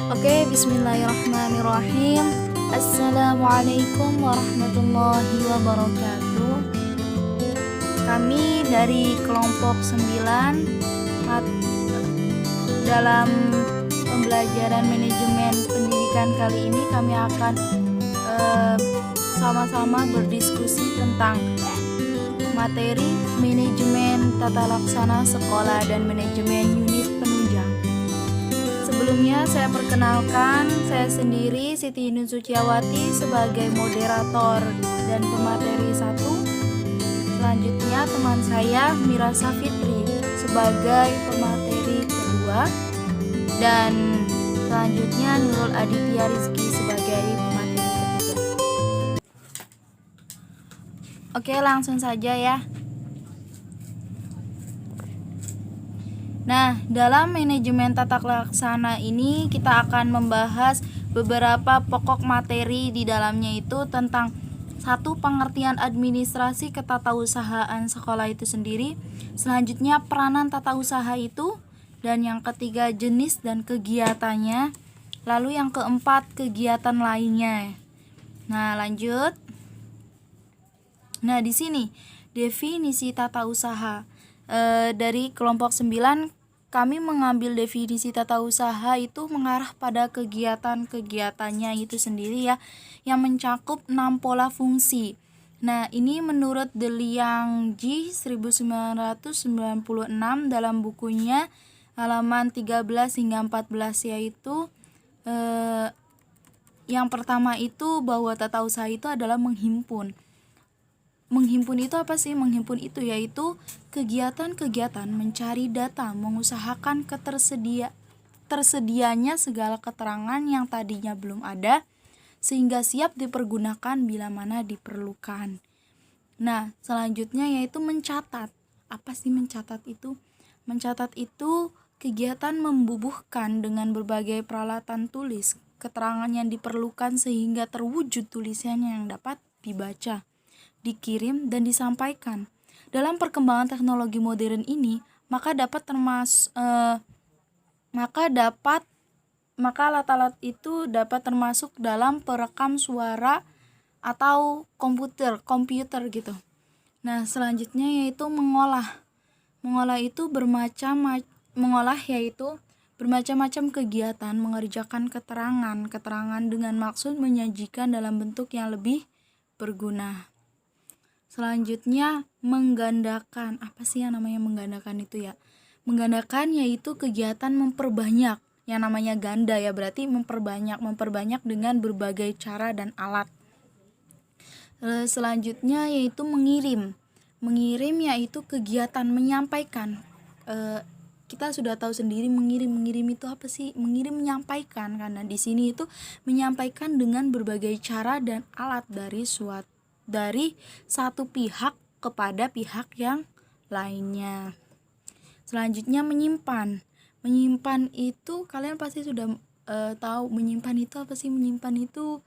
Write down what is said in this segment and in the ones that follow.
Oke, bismillahirrahmanirrahim. Assalamualaikum warahmatullahi wabarakatuh. Kami dari kelompok 9 dalam pembelajaran manajemen pendidikan kali ini kami akan sama-sama berdiskusi tentang materi manajemen tata laksana sekolah dan manajemen unit penunjang. Sebelumnya saya perkenalkan, saya sendiri Siti Inun Suciawati sebagai moderator dan pemateri 1. Selanjutnya teman saya Mira Safitri sebagai pemateri kedua, dan selanjutnya Nurul Aditya Rizky sebagai pemateri ketiga. Oke, langsung saja ya. Nah, dalam manajemen tata laksana ini kita akan membahas beberapa pokok materi di dalamnya, itu tentang satu, pengertian administrasi ketatausahaan sekolah itu sendiri. Selanjutnya peranan tata usaha itu, dan yang ketiga jenis dan kegiatannya. Lalu yang keempat kegiatan lainnya. Nah, lanjut. Nah, di sini definisi tata usaha. Dari kelompok 9 kami mengambil definisi tata usaha itu mengarah pada kegiatan-kegiatannya itu sendiri ya, yang mencakup 6 pola fungsi. Nah, ini menurut De Liang Ji 1996 dalam bukunya halaman 13 hingga 14, yaitu yang pertama itu bahwa tata usaha itu adalah menghimpun. Menghimpun itu apa sih? Menghimpun itu yaitu kegiatan-kegiatan mencari data, mengusahakan tersedianya segala keterangan yang tadinya belum ada, sehingga siap dipergunakan bila mana diperlukan. Nah, selanjutnya yaitu mencatat. Apa sih mencatat itu? Mencatat itu kegiatan membubuhkan dengan berbagai peralatan tulis keterangan yang diperlukan sehingga terwujud tulisannya yang dapat dibaca, dikirim, dan disampaikan. Dalam perkembangan teknologi modern ini, maka alat-alat itu dapat termasuk dalam perekam suara atau komputer gitu. Nah, selanjutnya yaitu mengolah. Mengolah yaitu bermacam-macam kegiatan mengerjakan keterangan dengan maksud menyajikan dalam bentuk yang lebih berguna. Selanjutnya menggandakan. Apa sih yang namanya menggandakan itu ya? Menggandakan yaitu kegiatan memperbanyak. Yang namanya ganda ya, berarti memperbanyak dengan berbagai cara dan alat. Selanjutnya yaitu mengirim. Mengirim yaitu kegiatan menyampaikan. Kita sudah tahu sendiri mengirim itu apa sih? Mengirim menyampaikan, karena di sini itu menyampaikan dengan berbagai cara dan alat dari satu pihak kepada pihak yang lainnya. Selanjutnya menyimpan. Menyimpan itu kalian pasti sudah tahu menyimpan itu apa sih? Menyimpan itu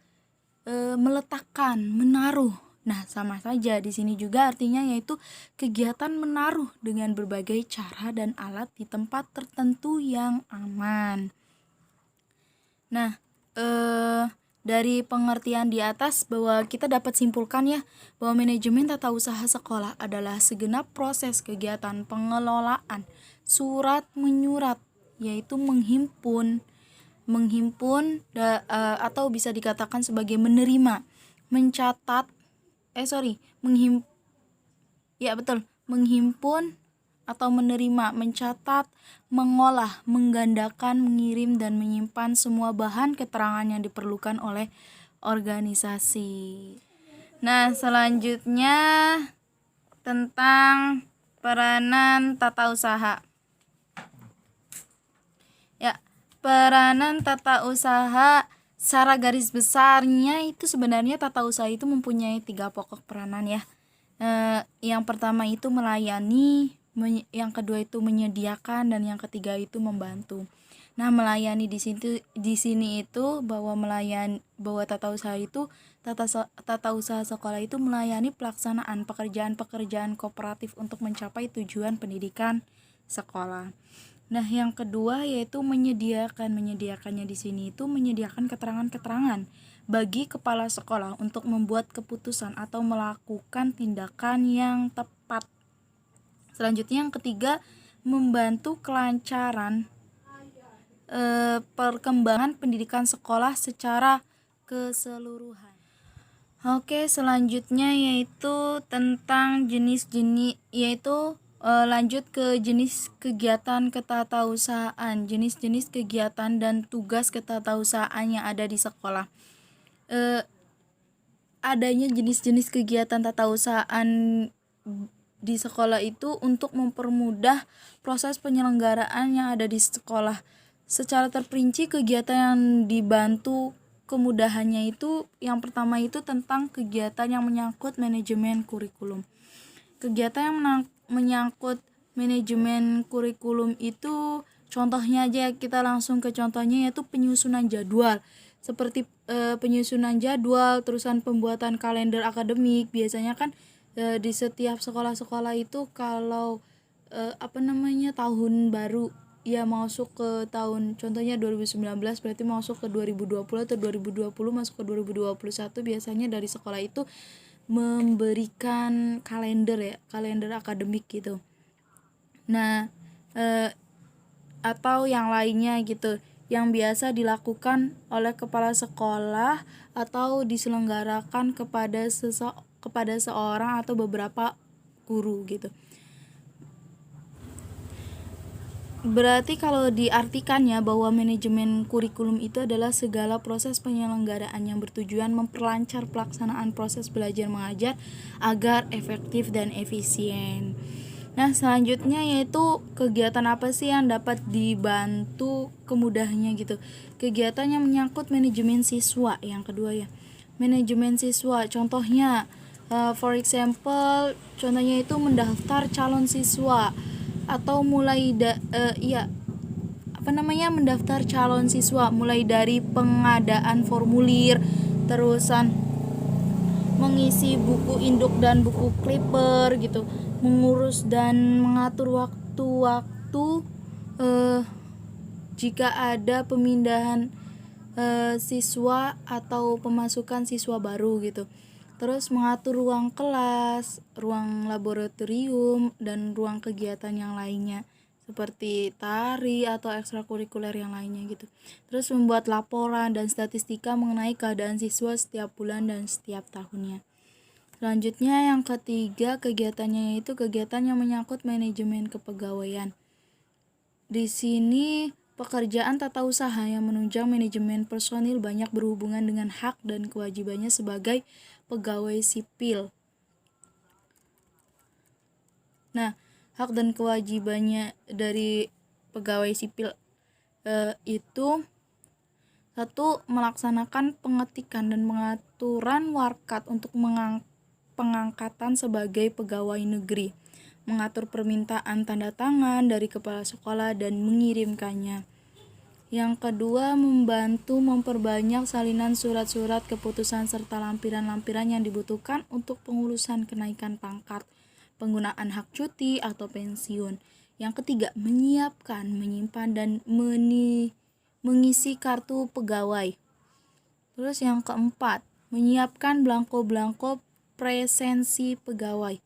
meletakkan, menaruh. Nah, sama saja di sini juga artinya yaitu kegiatan menaruh dengan berbagai cara dan alat di tempat tertentu yang aman. Nah, dari pengertian di atas bahwa kita dapat simpulkan ya, bahwa manajemen tata usaha sekolah adalah segenap proses kegiatan pengelolaan surat menyurat, yaitu menghimpun atau bisa dikatakan sebagai menerima, menghimpun atau menerima, mencatat, mengolah, menggandakan, mengirim, dan menyimpan semua bahan keterangan yang diperlukan oleh organisasi. Nah, selanjutnya tentang peranan tata usaha. Ya, peranan tata usaha secara garis besarnya itu sebenarnya tata usaha itu mempunyai 3 pokok peranan ya. Yang pertama itu melayani, yang kedua itu menyediakan, dan yang ketiga itu membantu. Nah, melayani di sini itu bahwa tata usaha sekolah itu melayani pelaksanaan pekerjaan-pekerjaan kooperatif untuk mencapai tujuan pendidikan sekolah. Nah, yang kedua yaitu menyediakannya di sini itu menyediakan keterangan-keterangan bagi kepala sekolah untuk membuat keputusan atau melakukan tindakan yang tepat. Selanjutnya yang ketiga, membantu kelancaran perkembangan pendidikan sekolah secara keseluruhan. Oke, selanjutnya yaitu tentang jenis-jenis, yaitu lanjut ke jenis kegiatan ketatausahaan, jenis-jenis kegiatan dan tugas ketatausahaan yang ada di sekolah. Adanya jenis-jenis kegiatan tatausahaan di sekolah itu untuk mempermudah proses penyelenggaraan yang ada di sekolah. Secara terperinci kegiatan yang dibantu kemudahannya itu yang pertama itu tentang kegiatan yang menyangkut manajemen kurikulum. Kegiatan yang menyangkut manajemen kurikulum itu contohnya aja, kita langsung ke contohnya, yaitu penyusunan jadwal. Seperti penyusunan jadwal, terusan pembuatan kalender akademik. Biasanya kan di setiap sekolah-sekolah itu kalau tahun baru ya masuk ke tahun, contohnya 2019 berarti masuk ke 2020, atau 2020 masuk ke 2021, biasanya dari sekolah itu memberikan kalender akademik gitu. Nah, atau yang lainnya gitu yang biasa dilakukan oleh kepala sekolah atau diselenggarakan kepada seorang atau beberapa guru gitu. Berarti kalau diartikannya bahwa manajemen kurikulum itu adalah segala proses penyelenggaraan yang bertujuan memperlancar pelaksanaan proses belajar mengajar agar efektif dan efisien. Nah, selanjutnya yaitu kegiatan apa sih yang dapat dibantu kemudahannya gitu. Kegiatan yang menyangkut manajemen siswa, yang kedua ya. Manajemen siswa, contohnya for example, contohnya itu mendaftar calon siswa atau mendaftar calon siswa mulai dari pengadaan formulir, terusan mengisi buku induk dan buku clipper gitu, mengurus dan mengatur waktu-waktu jika ada pemindahan siswa atau pemasukan siswa baru gitu. Terus mengatur ruang kelas, ruang laboratorium, dan ruang kegiatan yang lainnya seperti tari atau ekstrakurikuler yang lainnya gitu. Terus membuat laporan dan statistika mengenai keadaan siswa setiap bulan dan setiap tahunnya. Selanjutnya yang ketiga, kegiatannya yaitu kegiatan yang menyangkut manajemen kepegawaian. Di sini pekerjaan tata usaha yang menunjang manajemen personil banyak berhubungan dengan hak dan kewajibannya sebagai pegawai sipil. Nah, hak dan kewajibannya dari pegawai sipil itu satu, melaksanakan pengetikan dan pengaturan warkat untuk pengangkatan sebagai pegawai negeri, mengatur permintaan tanda tangan dari kepala sekolah dan mengirimkannya. Yang kedua, membantu memperbanyak salinan surat-surat keputusan serta lampiran-lampiran yang dibutuhkan untuk pengurusan kenaikan pangkat, penggunaan hak cuti atau pensiun. Yang ketiga, menyiapkan, menyimpan dan mengisi kartu pegawai. Terus yang keempat, menyiapkan belangko-belangko presensi pegawai.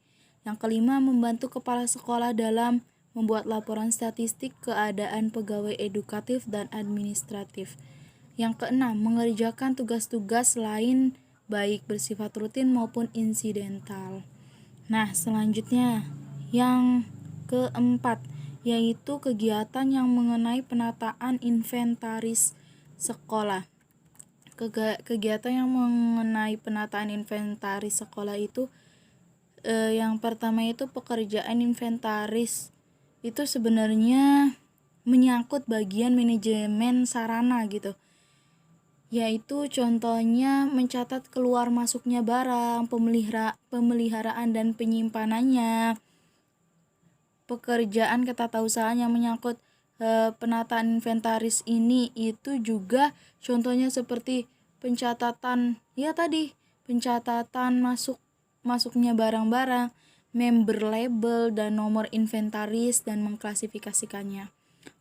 Yang kelima, membantu kepala sekolah dalam membuat laporan statistik keadaan pegawai edukatif dan administratif. Yang keenam, mengerjakan tugas-tugas lain baik bersifat rutin maupun insidental. Nah, selanjutnya yang keempat, yaitu kegiatan yang mengenai penataan inventaris sekolah. Kegiatan yang mengenai penataan inventaris sekolah itu yang pertama itu pekerjaan inventaris itu sebenarnya menyangkut bagian manajemen sarana gitu, yaitu contohnya mencatat keluar masuknya barang, pemeliharaan dan penyimpanannya. Pekerjaan ketatausahaan yang menyangkut penataan inventaris ini itu juga contohnya seperti pencatatan masuknya barang-barang, member label dan nomor inventaris dan mengklasifikasikannya.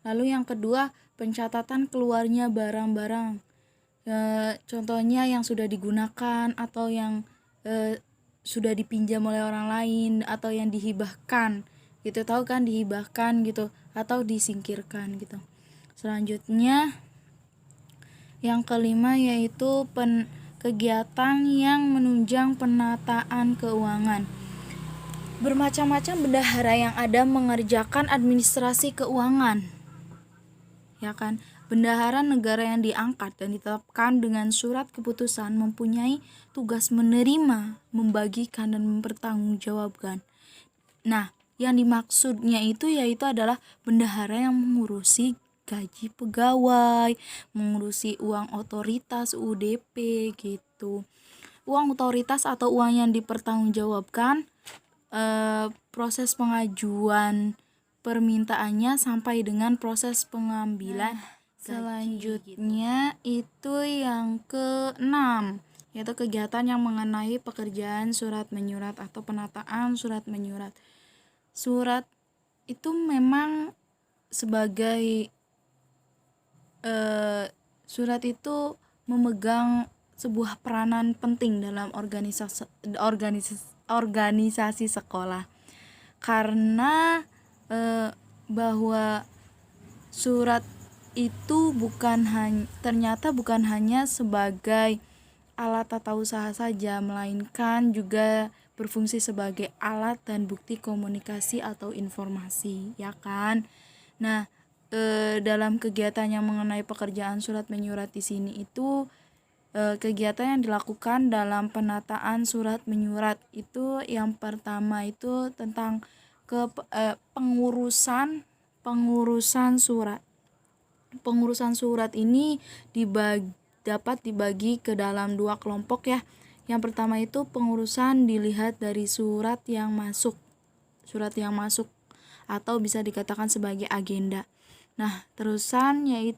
Lalu yang kedua, pencatatan keluarnya barang-barang. Contohnya yang sudah digunakan atau yang sudah dipinjam oleh orang lain atau yang dihibahkan gitu, tahu kan, dihibahkan gitu atau disingkirkan gitu. Selanjutnya yang kelima yaitu kegiatan yang menunjang penataan keuangan. Bermacam-macam bendahara yang ada mengerjakan administrasi keuangan, ya kan. Bendahara negara yang diangkat dan ditetapkan dengan surat keputusan mempunyai tugas menerima, membagikan, dan mempertanggungjawabkan. Nah, yang dimaksudnya itu yaitu adalah bendahara yang mengurusi gaji pegawai, mengurusi uang otoritas UDP gitu. Uang otoritas atau uang yang dipertanggungjawabkan, proses pengajuan permintaannya sampai dengan proses pengambilan. Selanjutnya itu yang keenam, yaitu kegiatan yang mengenai pekerjaan surat menyurat atau penataan surat menyurat. Surat itu memang sebagai surat itu memegang sebuah peranan penting dalam organisasi sekolah, karena bahwa surat itu ternyata bukan hanya sebagai alat tata usaha saja, melainkan juga berfungsi sebagai alat dan bukti komunikasi atau informasi, ya kan. Nah, dalam kegiatan yang mengenai pekerjaan surat menyurat di sini itu, kegiatan yang dilakukan dalam penataan surat menyurat itu yang pertama itu tentang pengurusan surat. Pengurusan surat ini dapat dibagi ke dalam dua kelompok ya. Yang pertama itu pengurusan dilihat dari surat yang masuk atau bisa dikatakan sebagai agenda. Nah, terusan yaitu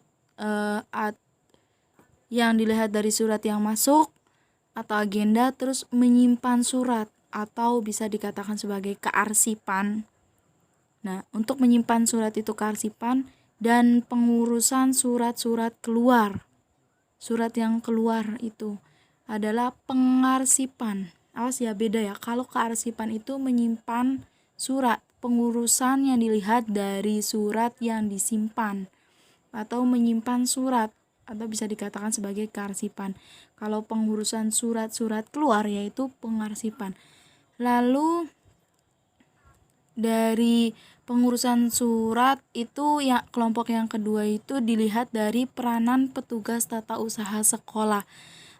yang dilihat dari surat yang masuk atau agenda, terus menyimpan surat atau bisa dikatakan sebagai kearsipan. Nah, untuk menyimpan surat itu kearsipan, dan pengurusan surat-surat keluar. Surat yang keluar itu adalah pengarsipan. Awas ya, beda ya. Kalau kearsipan itu menyimpan surat, pengurusan yang dilihat dari surat yang disimpan atau menyimpan surat atau bisa dikatakan sebagai kearsipan. Kalau pengurusan surat-surat keluar yaitu pengarsipan. Lalu dari pengurusan surat itu ya, kelompok yang kedua itu dilihat dari peranan petugas tata usaha sekolah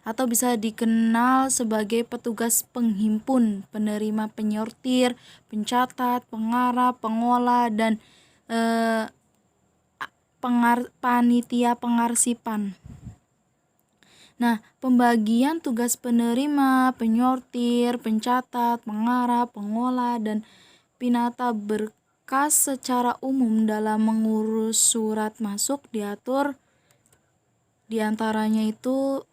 atau bisa dikenal sebagai petugas penghimpun, penerima penyortir, pencatat, pengarah, pengolah, dan panitia pengarsipan. Nah, pembagian tugas penerima, penyortir, pencatat, pengarah, pengolah, dan pinata berkas secara umum dalam mengurus surat masuk diatur diantaranya itu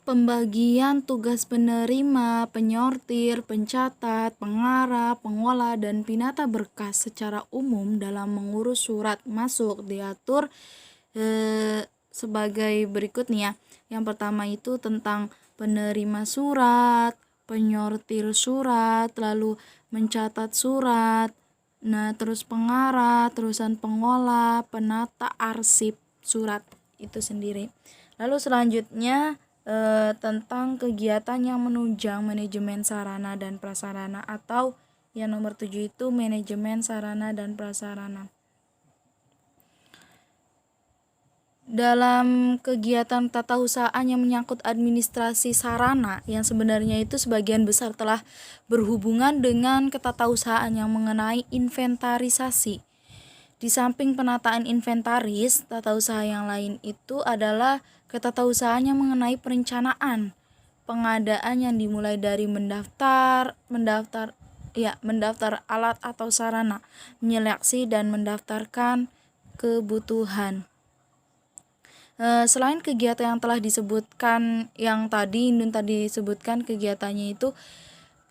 pembagian tugas penerima, penyortir, pencatat, pengarah, pengolah, dan pinata berkas secara umum dalam mengurus surat masuk diatur sebagai berikut nih ya. Yang pertama itu tentang penerima surat, penyortir surat, lalu mencatat surat, nah terus pengarah, terusan pengolah, penata arsip surat itu sendiri. Lalu selanjutnya tentang kegiatan yang menunjang manajemen sarana dan prasarana atau yang nomor 7 itu manajemen sarana dan prasarana. Dalam kegiatan tata usaha yang menyangkut administrasi sarana yang sebenarnya itu sebagian besar telah berhubungan dengan ketatausahaan yang mengenai inventarisasi. Di samping penataan inventaris, tata usaha yang lain itu adalah ketatausahaan yang mengenai perencanaan, pengadaan yang dimulai dari mendaftar alat atau sarana, menyeleksi dan mendaftarkan kebutuhan. Selain kegiatan yang telah disebutkan yang tadi Indun tadi sebutkan kegiatannya itu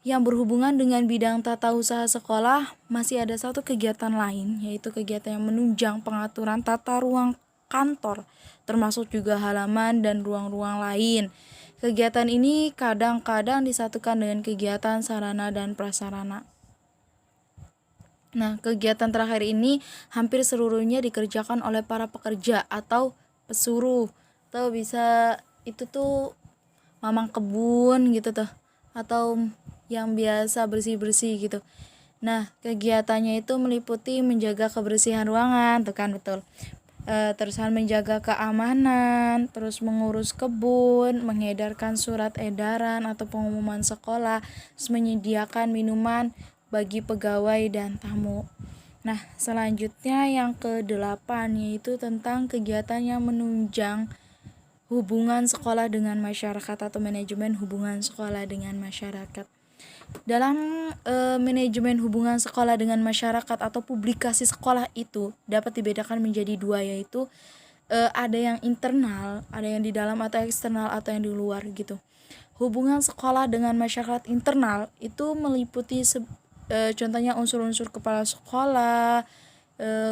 Yang berhubungan dengan bidang tata usaha sekolah, masih ada satu kegiatan lain, yaitu kegiatan yang menunjang pengaturan tata ruang kantor, termasuk juga halaman dan ruang-ruang lain. Kegiatan ini kadang-kadang disatukan dengan kegiatan sarana dan prasarana. Nah, kegiatan terakhir ini hampir seluruhnya dikerjakan oleh para pekerja atau pesuruh. Atau bisa itu tuh mamang kebun gitu tuh, atau yang biasa bersih-bersih gitu. Nah, kegiatannya itu meliputi menjaga kebersihan ruangan, tuh kan betul. Terusan menjaga keamanan, terus mengurus kebun, mengedarkan surat edaran atau pengumuman sekolah, terus menyediakan minuman bagi pegawai dan tamu. Nah, selanjutnya yang ke-8 yaitu tentang kegiatan yang menunjang hubungan sekolah dengan masyarakat atau manajemen hubungan sekolah dengan masyarakat. Dalam manajemen hubungan sekolah dengan masyarakat atau publikasi sekolah itu dapat dibedakan menjadi dua, yaitu ada yang internal, ada yang di dalam atau eksternal atau yang di luar gitu. Hubungan sekolah dengan masyarakat internal itu meliputi contohnya unsur-unsur kepala sekolah,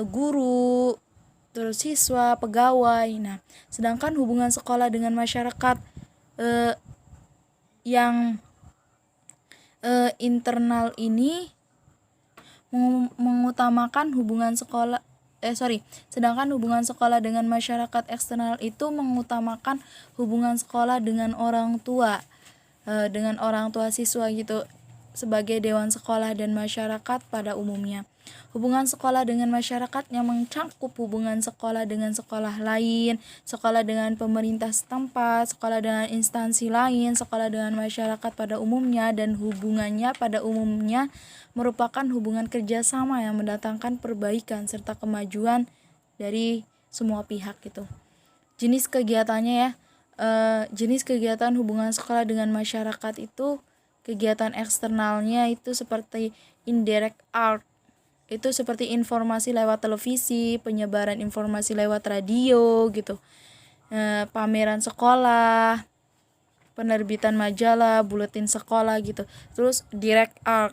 guru, terus siswa, pegawai. Nah, sedangkan hubungan sekolah dengan masyarakat yang internal ini mengutamakan hubungan sekolah sedangkan hubungan sekolah dengan masyarakat eksternal itu mengutamakan hubungan sekolah dengan orang tua siswa gitu sebagai dewan sekolah dan masyarakat pada umumnya. Hubungan sekolah dengan masyarakat yang mencakup hubungan sekolah dengan sekolah lain, sekolah dengan pemerintah setempat, sekolah dengan instansi lain, sekolah dengan masyarakat pada umumnya, dan hubungannya pada umumnya merupakan hubungan kerjasama yang mendatangkan perbaikan serta kemajuan dari semua pihak gitu. Jenis kegiatannya ya, jenis kegiatan hubungan sekolah dengan masyarakat itu kegiatan eksternalnya itu seperti indirect art, itu seperti informasi lewat televisi, penyebaran informasi lewat radio gitu, pameran sekolah, penerbitan majalah, buletin sekolah gitu. Terus direct art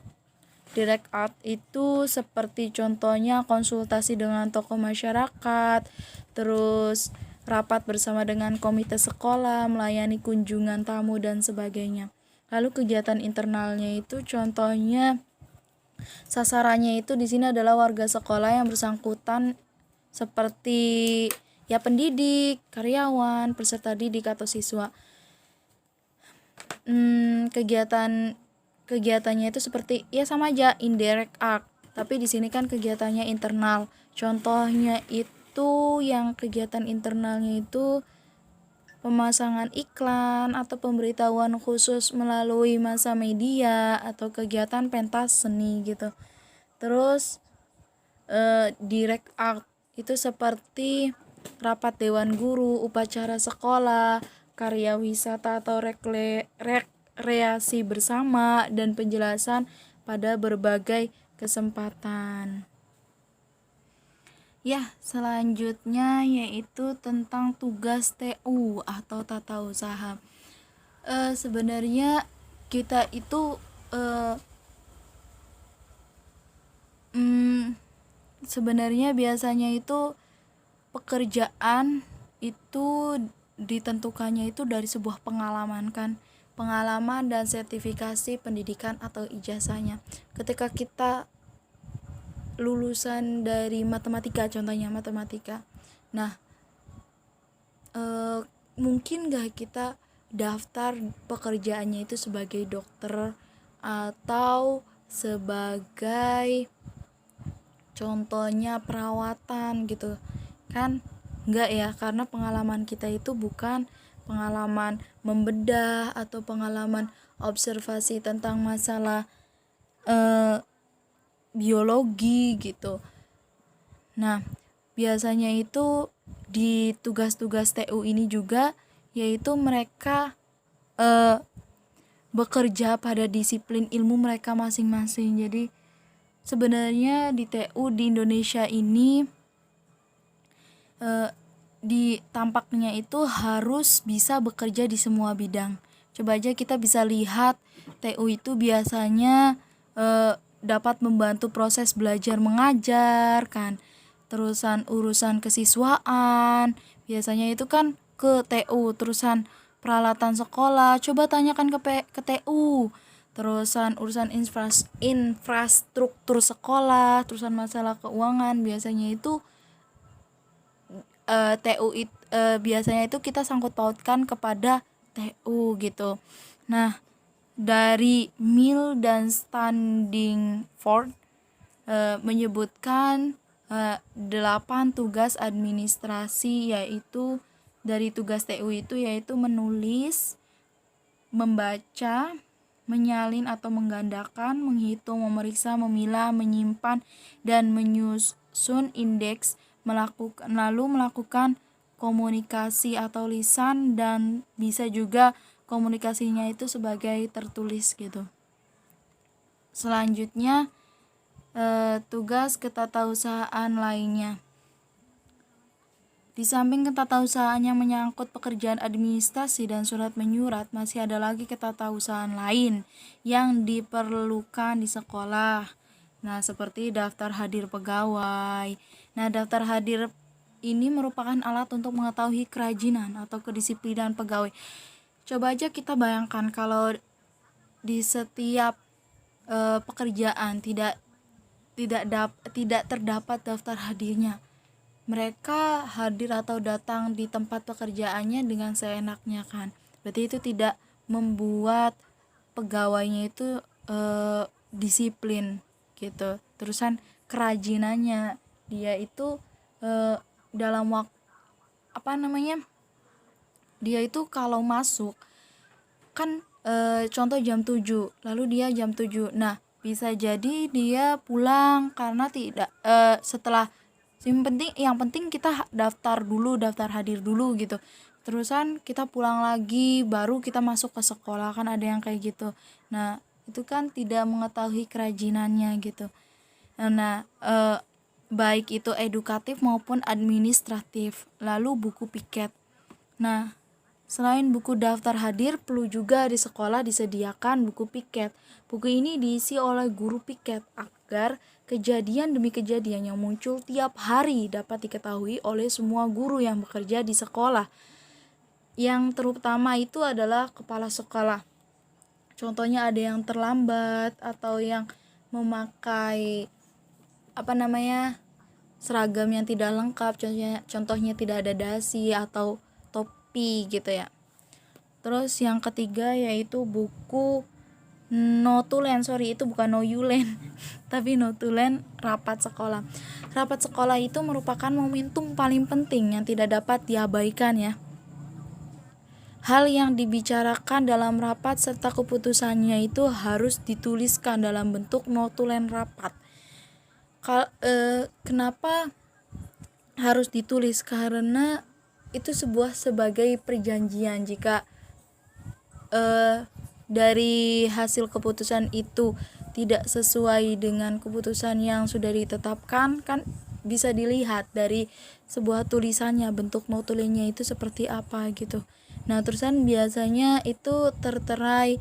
itu seperti contohnya konsultasi dengan tokoh masyarakat, terus rapat bersama dengan komite sekolah, melayani kunjungan tamu dan sebagainya. Lalu kegiatan internalnya itu contohnya sasarannya itu di sini adalah warga sekolah yang bersangkutan seperti ya pendidik, karyawan, peserta didik atau siswa. Kegiatannya itu seperti ya sama aja indirect art, tapi di sini kan kegiatannya internal. Contohnya itu yang kegiatan internalnya itu pemasangan iklan atau pemberitahuan khusus melalui massa media atau kegiatan pentas seni gitu. Terus direct art itu seperti rapat dewan guru, upacara sekolah, karya wisata atau rekreasi bersama, dan penjelasan pada berbagai kesempatan. Ya, selanjutnya yaitu tentang tugas TU atau tata usaha. Sebenarnya kita itu sebenarnya biasanya itu pekerjaan itu ditentukannya itu dari sebuah pengalaman kan, pengalaman dan sertifikasi pendidikan atau ijazahnya. Ketika kita lulusan dari matematika, contohnya matematika, nah mungkin gak kita daftar pekerjaannya itu sebagai dokter atau sebagai contohnya perawatan gitu kan, enggak ya, karena pengalaman kita itu bukan pengalaman membedah atau pengalaman observasi tentang masalah biologi gitu. Nah, biasanya itu di tugas-tugas TU ini juga yaitu mereka bekerja pada disiplin ilmu mereka masing-masing. Jadi sebenarnya di TU di Indonesia ini di tampaknya itu harus bisa bekerja di semua bidang. Coba aja kita bisa lihat TU itu biasanya dapat membantu proses belajar mengajar kan. Terusan urusan kesiswaan, biasanya itu kan ke TU. Terusan peralatan sekolah, coba tanyakan ke TU. Terusan urusan infrastruktur sekolah, terusan masalah keuangan, biasanya itu TU biasanya itu kita sangkut pautkan kepada TU gitu. Nah, dari Mill dan Standingford menyebutkan 8 tugas administrasi, yaitu dari tugas TU itu yaitu menulis, membaca, menyalin atau menggandakan, menghitung, memeriksa, memilah, menyimpan, dan menyusun indeks, lalu melakukan komunikasi atau lisan, dan bisa juga komunikasinya itu sebagai tertulis gitu. Selanjutnya tugas ketatausahaan lainnya. Di samping ketatausahaan yang menyangkut pekerjaan administrasi dan surat menyurat, masih ada lagi ketatausahaan lain yang diperlukan di sekolah. Nah, seperti daftar hadir pegawai. Nah, daftar hadir ini merupakan alat untuk mengetahui kerajinan atau kedisiplinan pegawai. Coba aja kita bayangkan kalau di setiap pekerjaan tidak terdapat daftar hadirnya, mereka hadir atau datang di tempat pekerjaannya dengan seenaknya kan. Berarti itu tidak membuat pegawainya itu disiplin gitu. Terusan kerajinannya dia itu dalam waktu dia itu kalau masuk kan contoh jam 7, lalu dia jam 7. Nah, bisa jadi dia pulang karena tidak setelah yang penting kita daftar hadir dulu gitu. Terusan kita pulang lagi baru kita masuk ke sekolah, kan ada yang kayak gitu. Nah, itu kan tidak mengetahui kerajinannya gitu. Nah, baik itu edukatif maupun administratif. Lalu buku piket. Nah, selain buku daftar hadir, perlu juga di sekolah disediakan buku piket. Buku ini diisi oleh guru piket agar kejadian demi kejadian yang muncul tiap hari dapat diketahui oleh semua guru yang bekerja di sekolah. Yang terutama itu adalah kepala sekolah. Contohnya ada yang terlambat atau yang memakai seragam yang tidak lengkap, contohnya tidak ada dasi atau topi gitu ya. Terus yang ketiga yaitu buku notulen, itu bukan noyulen tapi notulen rapat sekolah. Rapat sekolah itu merupakan momentum paling penting yang tidak dapat diabaikan ya. Hal yang dibicarakan dalam rapat serta keputusannya itu harus dituliskan dalam bentuk notulen rapat. Kenapa harus ditulis? Karena itu sebagai perjanjian. Jika dari hasil keputusan itu tidak sesuai dengan keputusan yang sudah ditetapkan, kan bisa dilihat dari sebuah tulisannya, bentuk notulennya itu seperti apa gitu. Nah, terusan biasanya itu terterai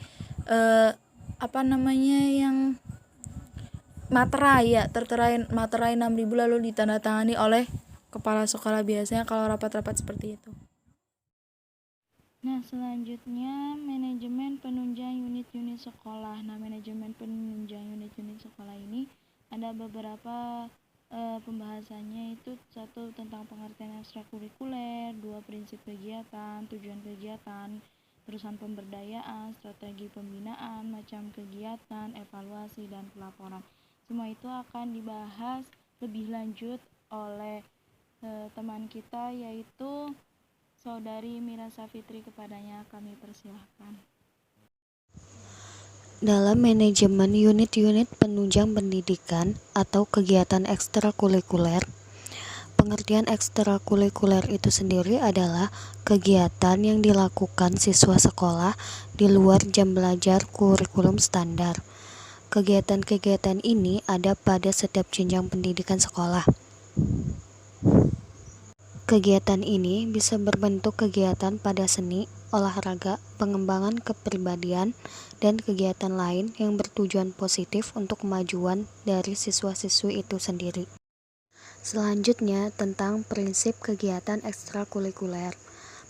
yang materai 6.000 lalu ditandatangani oleh kepala sekolah, biasanya kalau rapat-rapat seperti itu. Nah, selanjutnya manajemen penunjang unit-unit sekolah. Nah, manajemen penunjang unit-unit sekolah ini ada beberapa pembahasannya, itu 1 tentang pengertian ekstrakurikuler, 2 prinsip kegiatan, tujuan kegiatan, terusan pemberdayaan, strategi pembinaan, macam kegiatan, evaluasi, dan pelaporan. Semua itu akan dibahas lebih lanjut oleh teman kita, yaitu Saudari Mira Safitri. Kepadanya kami persilahkan. Dalam manajemen unit-unit penunjang pendidikan atau kegiatan ekstrakurikuler, pengertian ekstrakurikuler itu sendiri adalah kegiatan yang dilakukan siswa sekolah di luar jam belajar kurikulum standar. Kegiatan-kegiatan ini ada pada setiap jenjang pendidikan sekolah. Kegiatan ini bisa berbentuk kegiatan pada seni, olahraga, pengembangan kepribadian, dan kegiatan lain yang bertujuan positif untuk kemajuan dari siswa-siswi itu sendiri. Selanjutnya, tentang prinsip kegiatan ekstrakurikuler.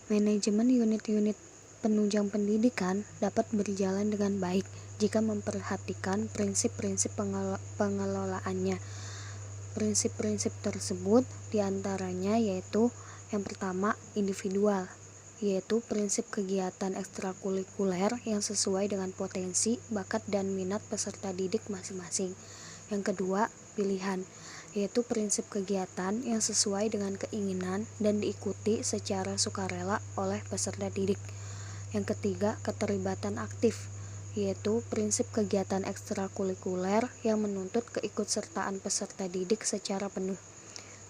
Manajemen unit-unit penunjang pendidikan dapat berjalan dengan baik jika memperhatikan prinsip-prinsip pengelolaannya. Prinsip-prinsip tersebut diantaranya yaitu yang pertama individual, yaitu prinsip kegiatan ekstrakurikuler yang sesuai dengan potensi, bakat, dan minat peserta didik masing-masing. Yang kedua, pilihan, yaitu prinsip kegiatan yang sesuai dengan keinginan dan diikuti secara sukarela oleh peserta didik. Yang ketiga, keterlibatan aktif, yaitu prinsip kegiatan ekstrakurikuler yang menuntut keikutsertaan peserta didik secara penuh.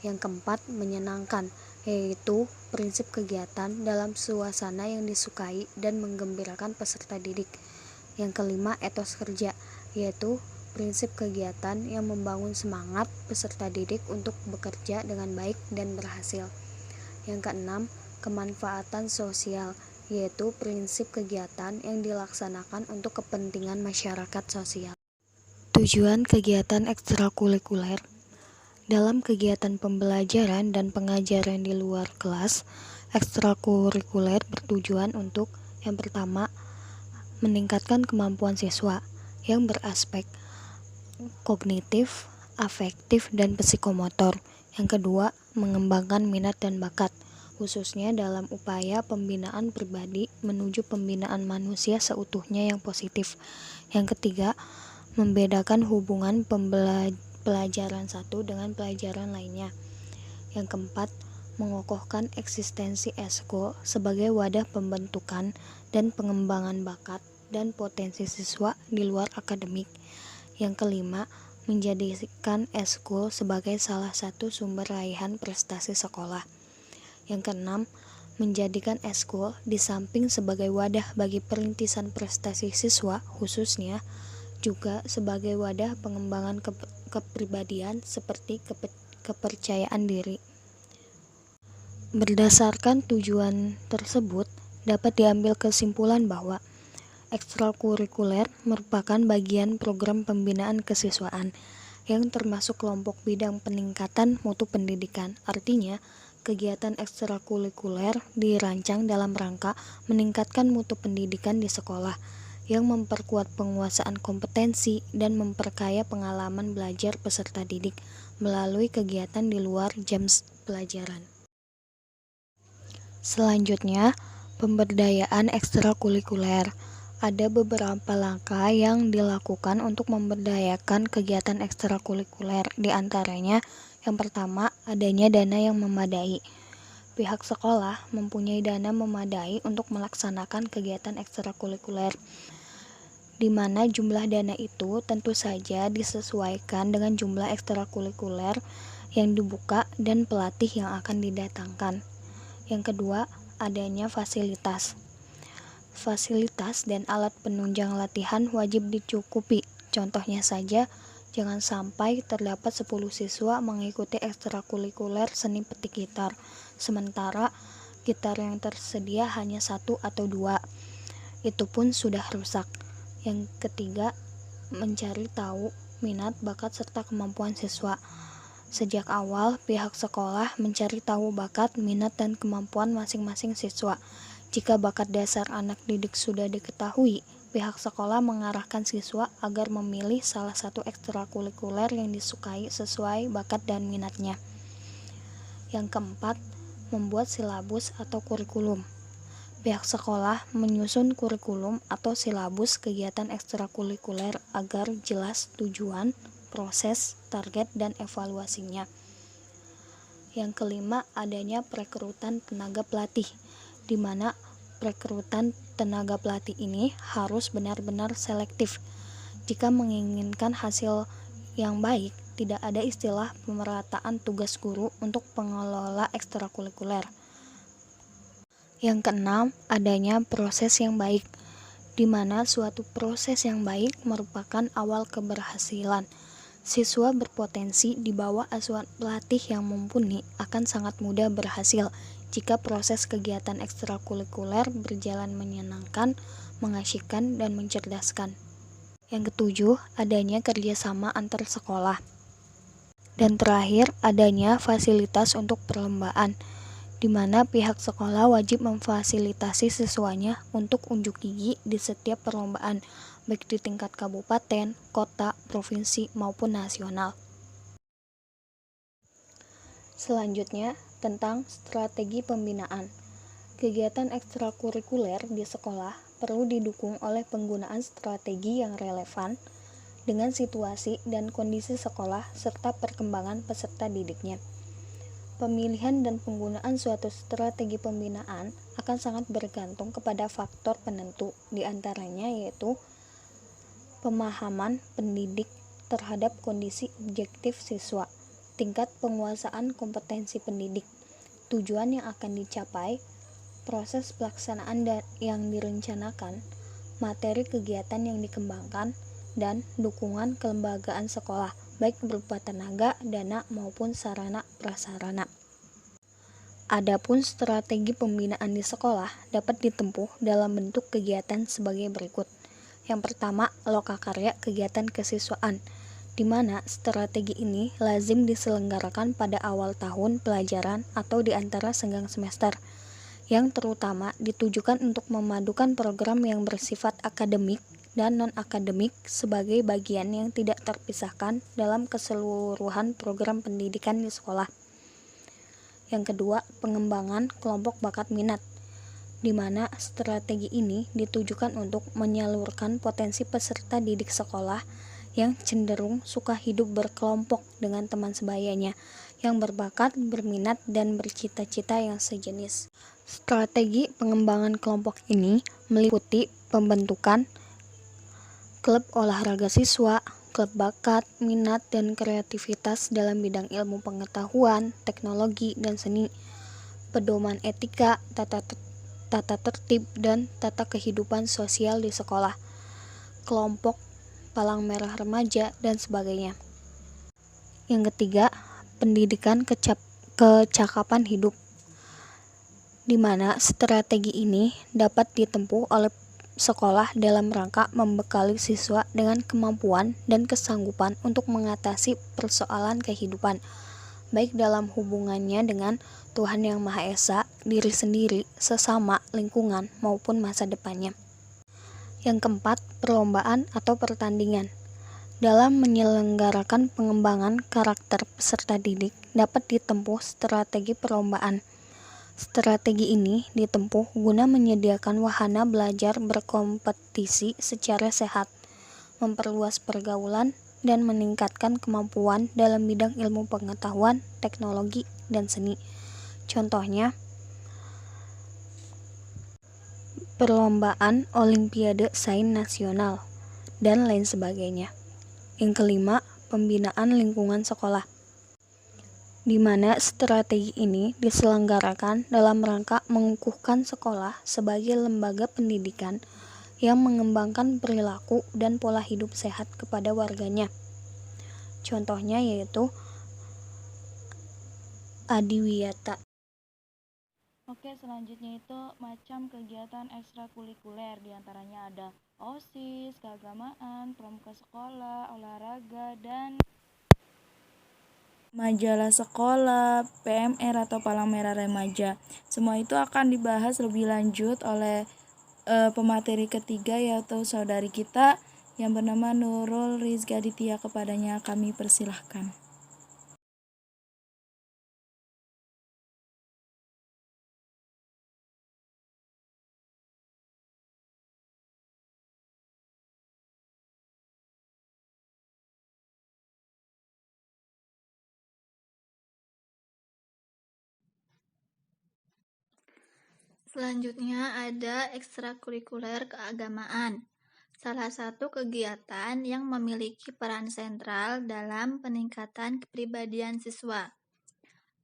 Yang keempat, menyenangkan, yaitu prinsip kegiatan dalam suasana yang disukai dan menggembirakan peserta didik. Yang kelima, etos kerja, yaitu prinsip kegiatan yang membangun semangat peserta didik untuk bekerja dengan baik dan berhasil. Yang keenam, kemanfaatan sosial, yaitu prinsip kegiatan yang dilaksanakan untuk kepentingan masyarakat sosial. Tujuan kegiatan ekstrakurikuler. Dalam kegiatan pembelajaran dan pengajaran di luar kelas, ekstrakurikuler bertujuan untuk yang pertama, meningkatkan kemampuan siswa yang beraspek kognitif, afektif, dan psikomotor. Yang kedua, mengembangkan minat dan bakat, khususnya dalam upaya pembinaan pribadi menuju pembinaan manusia seutuhnya yang positif. Yang ketiga, membedakan hubungan pelajaran satu dengan pelajaran lainnya. Yang keempat, mengokohkan eksistensi eskul sebagai wadah pembentukan dan pengembangan bakat dan potensi siswa di luar akademik. Yang kelima, menjadikan eskul sebagai salah satu sumber raihan prestasi sekolah. Yang keenam, menjadikan eskul di samping sebagai wadah bagi perintisan prestasi siswa khususnya, juga sebagai wadah pengembangan kepribadian seperti kepercayaan diri. Berdasarkan tujuan tersebut, dapat diambil kesimpulan bahwa ekstrakurikuler merupakan bagian program pembinaan kesiswaan yang termasuk kelompok bidang peningkatan mutu pendidikan. Artinya, kegiatan ekstrakurikuler dirancang dalam rangka meningkatkan mutu pendidikan di sekolah, yang memperkuat penguasaan kompetensi dan memperkaya pengalaman belajar peserta didik melalui kegiatan di luar jam pelajaran. Selanjutnya, pemberdayaan ekstrakurikuler. Ada beberapa langkah yang dilakukan untuk memberdayakan kegiatan ekstrakurikuler, di antaranya yang pertama, adanya dana yang memadai. Pihak sekolah mempunyai dana memadai untuk melaksanakan kegiatan ekstrakurikuler, di mana jumlah dana itu tentu saja disesuaikan dengan jumlah ekstrakurikuler yang dibuka dan pelatih yang akan didatangkan. Yang kedua, adanya fasilitas. Fasilitas dan alat penunjang latihan wajib dicukupi. Contohnya saja, jangan sampai terdapat 10 siswa mengikuti ekstrakurikuler seni petik gitar, sementara gitar yang tersedia hanya 1 atau 2. Itu pun sudah rusak. Yang ketiga, mencari tahu minat, bakat, serta kemampuan siswa. Sejak awal, pihak sekolah mencari tahu bakat, minat, dan kemampuan masing-masing siswa. Jika bakat dasar anak didik sudah diketahui, pihak sekolah mengarahkan siswa agar memilih salah satu ekstrakurikuler yang disukai sesuai bakat dan minatnya. Yang keempat, membuat silabus atau kurikulum. Pihak sekolah menyusun kurikulum atau silabus kegiatan ekstrakurikuler agar jelas tujuan, proses, target, dan evaluasinya. Yang kelima, adanya perekrutan tenaga pelatih, di mana perekrutan tenaga pelatih ini harus benar-benar selektif. Jika menginginkan hasil yang baik, tidak ada istilah pemerataan tugas guru untuk pengelola ekstrakurikuler. Yang keenam, adanya proses yang baik, di mana suatu proses yang baik merupakan awal keberhasilan. Siswa berpotensi di bawah asuhan pelatih yang mumpuni akan sangat mudah berhasil jika proses kegiatan ekstrakurikuler berjalan menyenangkan, mengasyikkan, dan mencerdaskan. Yang ketujuh, adanya kerjasama antar sekolah. Dan terakhir, adanya fasilitas untuk perlombaan, di mana pihak sekolah wajib memfasilitasi siswanya untuk unjuk gigi di setiap perlombaan, baik di tingkat kabupaten, kota, provinsi, maupun nasional. Selanjutnya, tentang strategi pembinaan. Kegiatan ekstrakurikuler di sekolah perlu didukung oleh penggunaan strategi yang relevan dengan situasi dan kondisi sekolah serta perkembangan peserta didiknya. Pemilihan dan penggunaan suatu strategi pembinaan akan sangat bergantung kepada faktor penentu, diantaranya yaitu pemahaman pendidik terhadap kondisi objektif siswa, tingkat penguasaan kompetensi pendidik, tujuan yang akan dicapai, proses pelaksanaan yang direncanakan, materi kegiatan yang dikembangkan, dan dukungan kelembagaan sekolah, baik berupa tenaga, dana, maupun sarana prasarana. Adapun strategi pembinaan di sekolah dapat ditempuh dalam bentuk kegiatan sebagai berikut. Yang pertama, lokakarya kegiatan kesiswaan, di mana strategi ini lazim diselenggarakan pada awal tahun pelajaran atau di antara senggang semester, yang terutama ditujukan untuk memadukan program yang bersifat akademik dan non-akademik sebagai bagian yang tidak terpisahkan dalam keseluruhan program pendidikan di sekolah. Yang kedua, pengembangan kelompok bakat minat, di mana strategi ini ditujukan untuk menyalurkan potensi peserta didik sekolah yang cenderung suka hidup berkelompok dengan teman sebayanya, yang berbakat, berminat, dan bercita-cita yang sejenis. Strategi pengembangan kelompok ini meliputi pembentukan klub olahraga siswa, klub bakat, minat, dan kreativitas dalam bidang ilmu pengetahuan, teknologi, dan seni, pedoman etika, tata tertib, dan tata kehidupan sosial di sekolah, kelompok palang merah remaja, dan sebagainya. Yang ketiga, pendidikan kecakapan hidup, di mana strategi ini dapat ditempuh oleh sekolah dalam rangka membekali siswa dengan kemampuan dan kesanggupan untuk mengatasi persoalan kehidupan, baik dalam hubungannya dengan Tuhan Yang Maha Esa, diri sendiri, sesama, lingkungan, maupun masa depannya. Yang keempat, perlombaan atau pertandingan. Dalam menyelenggarakan pengembangan karakter peserta didik dapat ditempuh strategi perlombaan. Strategi ini ditempuh guna menyediakan wahana belajar berkompetisi secara sehat, memperluas pergaulan, dan meningkatkan kemampuan dalam bidang ilmu pengetahuan, teknologi, dan seni. Contohnya, perlombaan Olimpiade Sains Nasional, dan lain sebagainya. Yang kelima, pembinaan lingkungan sekolah, di mana strategi ini diselenggarakan dalam rangka mengukuhkan sekolah sebagai lembaga pendidikan yang mengembangkan perilaku dan pola hidup sehat kepada warganya. Contohnya yaitu Adiwiyata. Oke, selanjutnya itu macam kegiatan ekstrakurikuler, diantaranya ada OSIS, keagamaan, pramuka sekolah, olahraga, dan majalah sekolah, PMR atau Palang Merah Remaja. Semua itu akan dibahas lebih lanjut oleh pemateri ketiga, yaitu saudari kita yang bernama Nurul Rizky Aditya. Kepadanya kami persilahkan. Selanjutnya ada ekstrakurikuler keagamaan. Salah satu kegiatan yang memiliki peran sentral dalam peningkatan kepribadian siswa.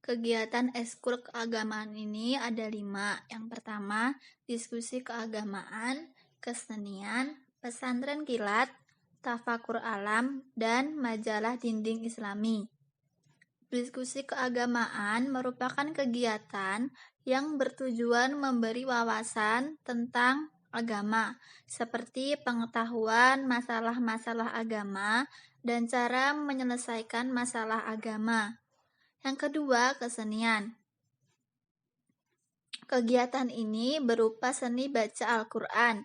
Kegiatan ekskul keagamaan ini ada 5. Yang pertama, diskusi keagamaan, kesenian, pesantren kilat, Tafakur Alam, dan majalah dinding Islami. Diskusi keagamaan merupakan kegiatan yang bertujuan memberi wawasan tentang agama, seperti pengetahuan masalah-masalah agama dan cara menyelesaikan masalah agama. Yang kedua, kesenian. Kegiatan ini berupa seni baca Al-Quran,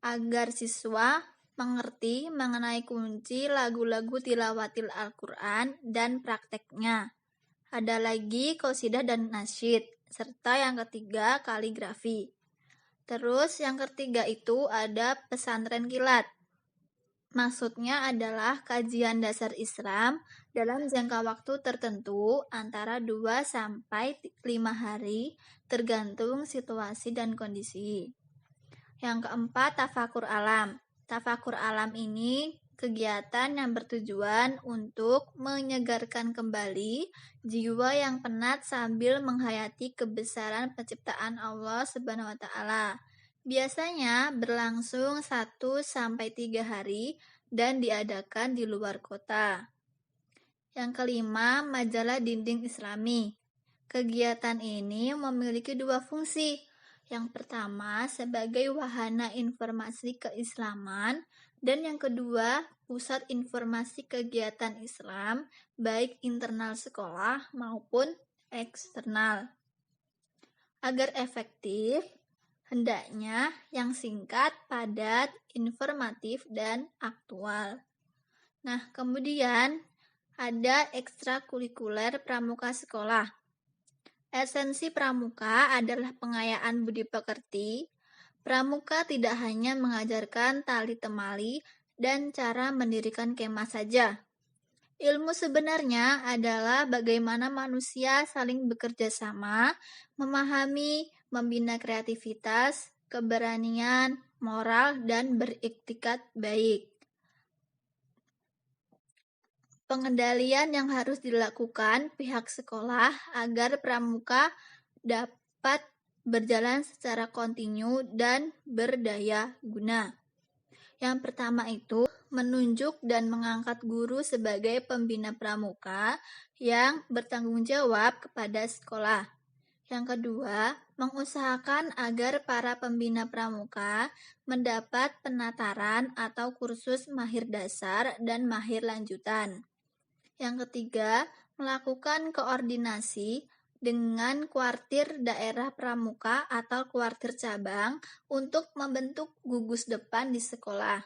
agar siswa mengerti mengenai kunci lagu-lagu tilawatil Al-Quran dan prakteknya. Ada lagi qasidah dan nasyid, serta yang ketiga kaligrafi. Terus yang ketiga itu ada pesantren kilat. Maksudnya adalah kajian dasar Islam dalam jangka waktu tertentu antara 2 sampai 5 hari tergantung situasi dan kondisi. Yang keempat, tafakur alam. Tafakur alam ini kegiatan yang bertujuan untuk menyegarkan kembali jiwa yang penat sambil menghayati kebesaran penciptaan Allah Subhanahu wa taala. Biasanya berlangsung 1 sampai 3 hari dan diadakan di luar kota. Yang kelima, majalah dinding Islami. Kegiatan ini memiliki 2 fungsi. Yang pertama, sebagai wahana informasi keislaman, dan yang kedua, pusat informasi kegiatan Islam, baik internal sekolah maupun eksternal. Agar efektif, hendaknya yang singkat, padat, informatif, dan aktual. Nah, kemudian ada ekstrakurikuler pramuka sekolah. Esensi pramuka adalah pengayaan budi pekerti. Pramuka tidak hanya mengajarkan tali temali dan cara mendirikan kemah saja. Ilmu sebenarnya adalah bagaimana manusia saling bekerja sama, memahami, membina kreativitas, keberanian, moral, dan beriktikat baik. Pengendalian yang harus dilakukan pihak sekolah agar pramuka dapat berjalan secara kontinu dan berdaya guna. Yang pertama itu menunjuk dan mengangkat guru sebagai pembina pramuka yang bertanggung jawab kepada sekolah. Yang kedua, mengusahakan agar para pembina pramuka mendapat penataran atau kursus mahir dasar dan mahir lanjutan. Yang ketiga, melakukan koordinasi dengan kuartir daerah pramuka atau kuartir cabang untuk membentuk gugus depan di sekolah.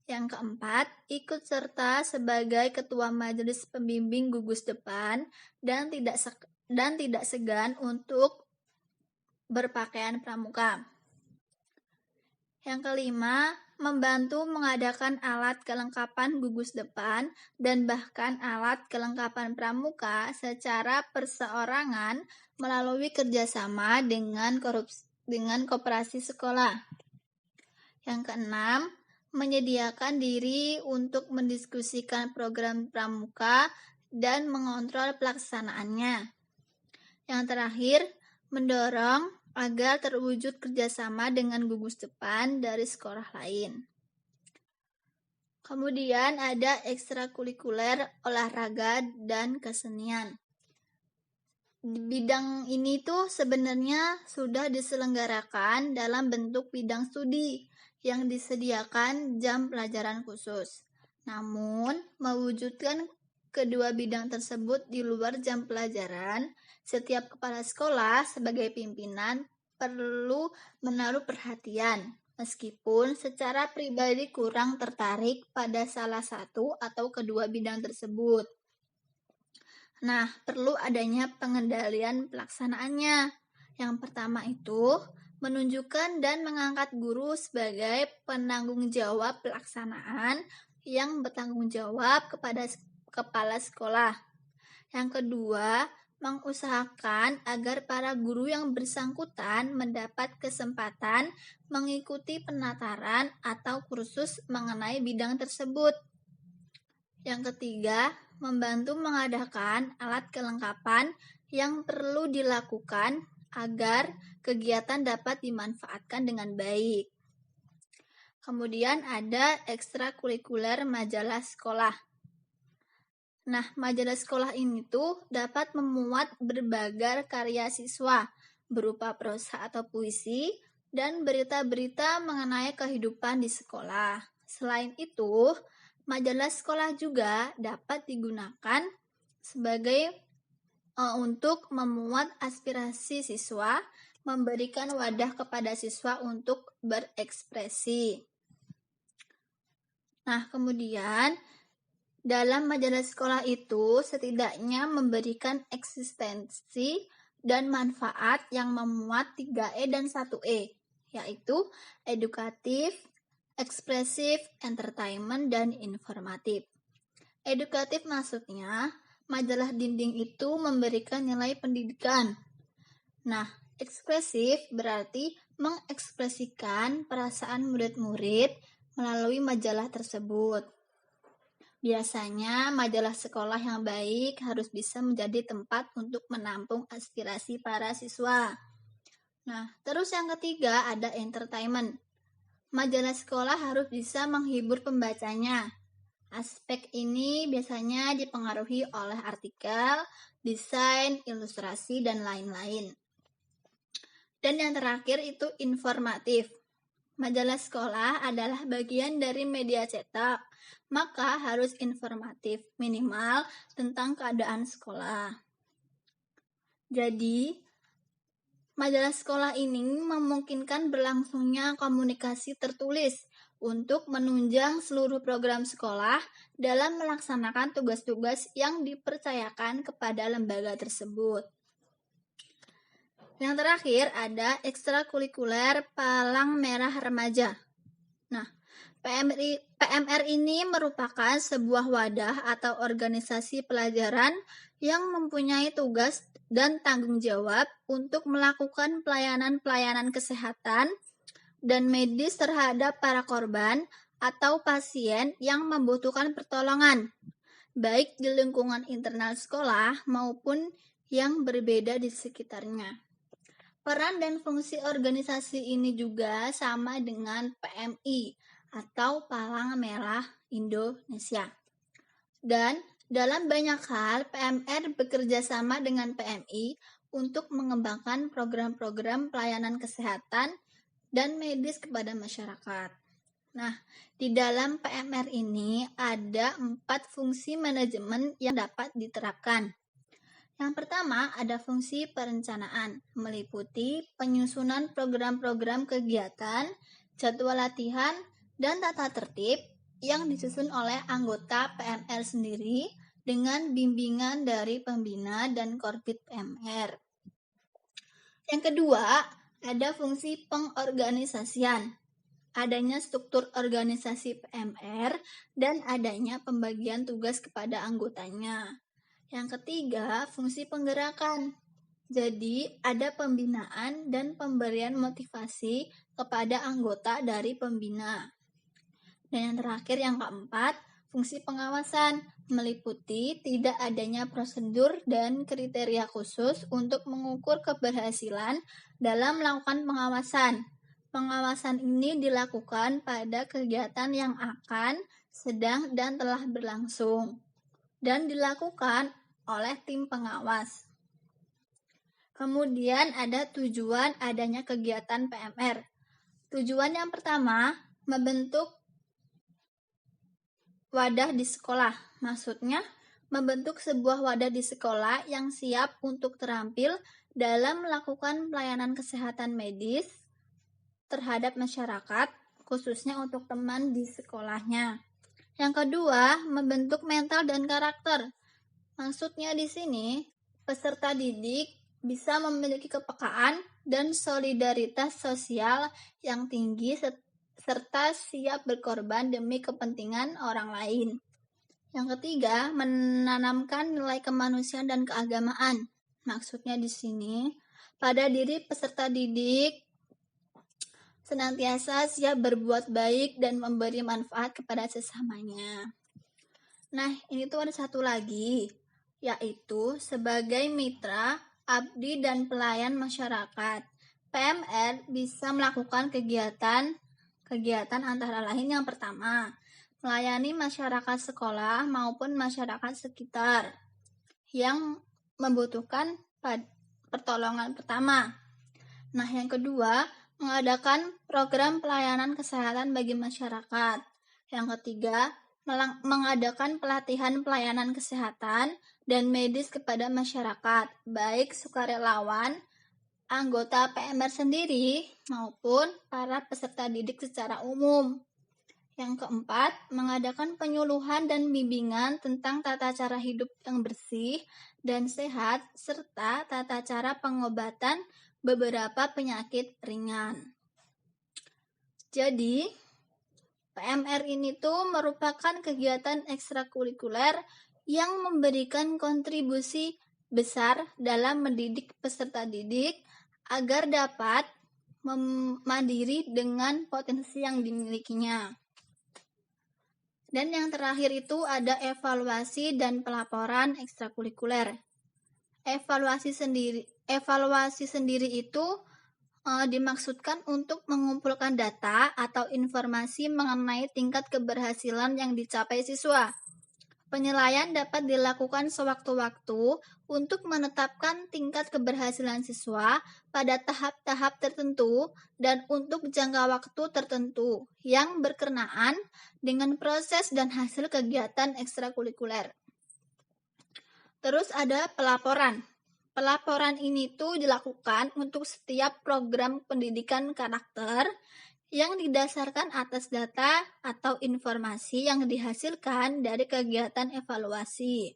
Yang keempat, ikut serta sebagai ketua majelis pembimbing gugus depan dan tidak segan untuk berpakaian pramuka. Yang kelima, membantu mengadakan alat kelengkapan gugus depan dan bahkan alat kelengkapan pramuka secara perseorangan melalui kerjasama dengan koperasi sekolah. Yang keenam, menyediakan diri untuk mendiskusikan program pramuka dan mengontrol pelaksanaannya. Yang terakhir, mendorong agar terwujud kerjasama dengan gugus depan dari sekolah lain. Kemudian ada ekstrakurikuler olahraga dan kesenian. Di bidang ini tuh sebenarnya sudah diselenggarakan dalam bentuk bidang studi yang disediakan jam pelajaran khusus. Namun, mewujudkan kedua bidang tersebut di luar jam pelajaran, setiap kepala sekolah sebagai pimpinan perlu menaruh perhatian, meskipun secara pribadi kurang tertarik pada salah satu atau kedua bidang tersebut. Nah, perlu adanya pengendalian pelaksanaannya. Yang pertama itu, menunjukkan dan mengangkat guru sebagai penanggung jawab pelaksanaan yang bertanggung jawab kepada kepala sekolah. Yang kedua, mengusahakan agar para guru yang bersangkutan mendapat kesempatan mengikuti penataran atau kursus mengenai bidang tersebut. Yang ketiga, membantu mengadakan alat kelengkapan yang perlu dilakukan agar kegiatan dapat dimanfaatkan dengan baik. Kemudian ada ekstrakurikuler majalah sekolah. Nah, majalah sekolah ini tuh dapat memuat berbagai karya siswa berupa prosa atau puisi dan berita-berita mengenai kehidupan di sekolah. Selain itu, majalah sekolah juga dapat digunakan sebagai untuk memuat aspirasi siswa, memberikan wadah kepada siswa untuk berekspresi. Nah, kemudian dalam majalah sekolah itu setidaknya memberikan eksistensi dan manfaat yang memuat 3E dan 1E, yaitu edukatif, ekspresif, entertainment, dan informatif. Edukatif maksudnya, majalah dinding itu memberikan nilai pendidikan. Nah, ekspresif berarti mengekspresikan perasaan murid-murid melalui majalah tersebut. Biasanya, majalah sekolah yang baik harus bisa menjadi tempat untuk menampung aspirasi para siswa. Nah, terus yang ketiga ada entertainment. Majalah sekolah harus bisa menghibur pembacanya. Aspek ini biasanya dipengaruhi oleh artikel, desain, ilustrasi, dan lain-lain. Dan yang terakhir itu informatif. Majalah sekolah adalah bagian dari media cetak, maka harus informatif, minimal tentang keadaan sekolah. Jadi, majalah sekolah ini memungkinkan berlangsungnya komunikasi tertulis untuk menunjang seluruh program sekolah dalam melaksanakan tugas-tugas yang dipercayakan kepada lembaga tersebut. Yang terakhir ada ekstrakurikuler Palang Merah Remaja. Nah, PMR ini merupakan sebuah wadah atau organisasi pelajaran yang mempunyai tugas dan tanggung jawab untuk melakukan pelayanan-pelayanan kesehatan dan medis terhadap para korban atau pasien yang membutuhkan pertolongan, baik di lingkungan internal sekolah maupun yang berbeda di sekitarnya. Peran dan fungsi organisasi ini juga sama dengan PMI atau Palang Merah Indonesia. Dan dalam banyak hal, PMR bekerja sama dengan PMI untuk mengembangkan program-program pelayanan kesehatan dan medis kepada masyarakat. Nah, di dalam PMR ini ada 4 fungsi manajemen yang dapat diterapkan. Yang pertama ada fungsi perencanaan, meliputi penyusunan program-program kegiatan, jadwal latihan, dan tata tertib yang disusun oleh anggota PMR sendiri dengan bimbingan dari pembina dan korbit PMR. Yang kedua, ada fungsi pengorganisasian, adanya struktur organisasi PMR dan adanya pembagian tugas kepada anggotanya. Yang ketiga, fungsi penggerakan. Jadi, ada pembinaan dan pemberian motivasi kepada anggota dari pembina. Dan yang terakhir, yang keempat, fungsi pengawasan, meliputi tidak adanya prosedur dan kriteria khusus untuk mengukur keberhasilan dalam melakukan pengawasan. Pengawasan ini dilakukan pada kegiatan yang akan, sedang, dan telah berlangsung, dan dilakukan oleh tim pengawas. Kemudian ada tujuan adanya kegiatan PMR. Tujuan yang pertama, membentuk wadah di sekolah. Maksudnya, membentuk sebuah wadah di sekolah yang siap untuk terampil dalam melakukan pelayanan kesehatan medis terhadap masyarakat, khususnya untuk teman di sekolahnya. Yang kedua, membentuk mental dan karakter. Maksudnya di sini, peserta didik bisa memiliki kepekaan dan solidaritas sosial yang tinggi serta siap berkorban demi kepentingan orang lain. Yang ketiga, menanamkan nilai kemanusiaan dan keagamaan. Maksudnya di sini, pada diri peserta didik senantiasa siap berbuat baik dan memberi manfaat kepada sesamanya. Nah, ini tuh ada satu lagi, yaitu sebagai mitra, abdi, dan pelayan masyarakat. PMR bisa melakukan kegiatan kegiatan antara lain yang pertama, melayani masyarakat sekolah maupun masyarakat sekitar yang membutuhkan pertolongan pertama. Nah, yang kedua, mengadakan program pelayanan kesehatan bagi masyarakat. Yang ketiga, mengadakan pelatihan pelayanan kesehatan dan medis kepada masyarakat, baik sukarelawan, anggota PMR sendiri, maupun para peserta didik secara umum. Yang keempat, mengadakan penyuluhan dan bimbingan tentang tata cara hidup yang bersih dan sehat, serta tata cara pengobatan beberapa penyakit ringan. Jadi, PMR ini tuh merupakan kegiatan ekstrakurikuler yang memberikan kontribusi besar dalam mendidik peserta didik agar dapat mandiri dengan potensi yang dimilikinya. Dan yang terakhir itu ada evaluasi dan pelaporan ekstrakurikuler. Evaluasi sendiri itu dimaksudkan untuk mengumpulkan data atau informasi mengenai tingkat keberhasilan yang dicapai siswa. Penilaian dapat dilakukan sewaktu-waktu untuk menetapkan tingkat keberhasilan siswa pada tahap-tahap tertentu dan untuk jangka waktu tertentu yang berkenaan dengan proses dan hasil kegiatan ekstrakurikuler. Terus ada pelaporan. Pelaporan ini tuh dilakukan untuk setiap program pendidikan karakter yang didasarkan atas data atau informasi yang dihasilkan dari kegiatan evaluasi.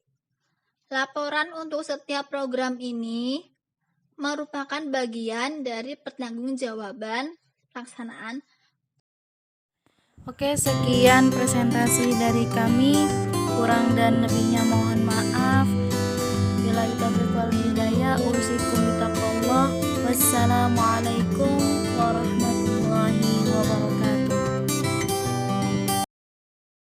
Laporan untuk setiap program ini merupakan bagian dari pertanggungjawaban pelaksanaan. Oke, sekian presentasi dari kami. Kurang dan lebihnya mohon maaf. Billahi taufiq wal hidayah. Usikum bitaqwallah. Wassalamualaikum warahmatullahi wabarakatuh.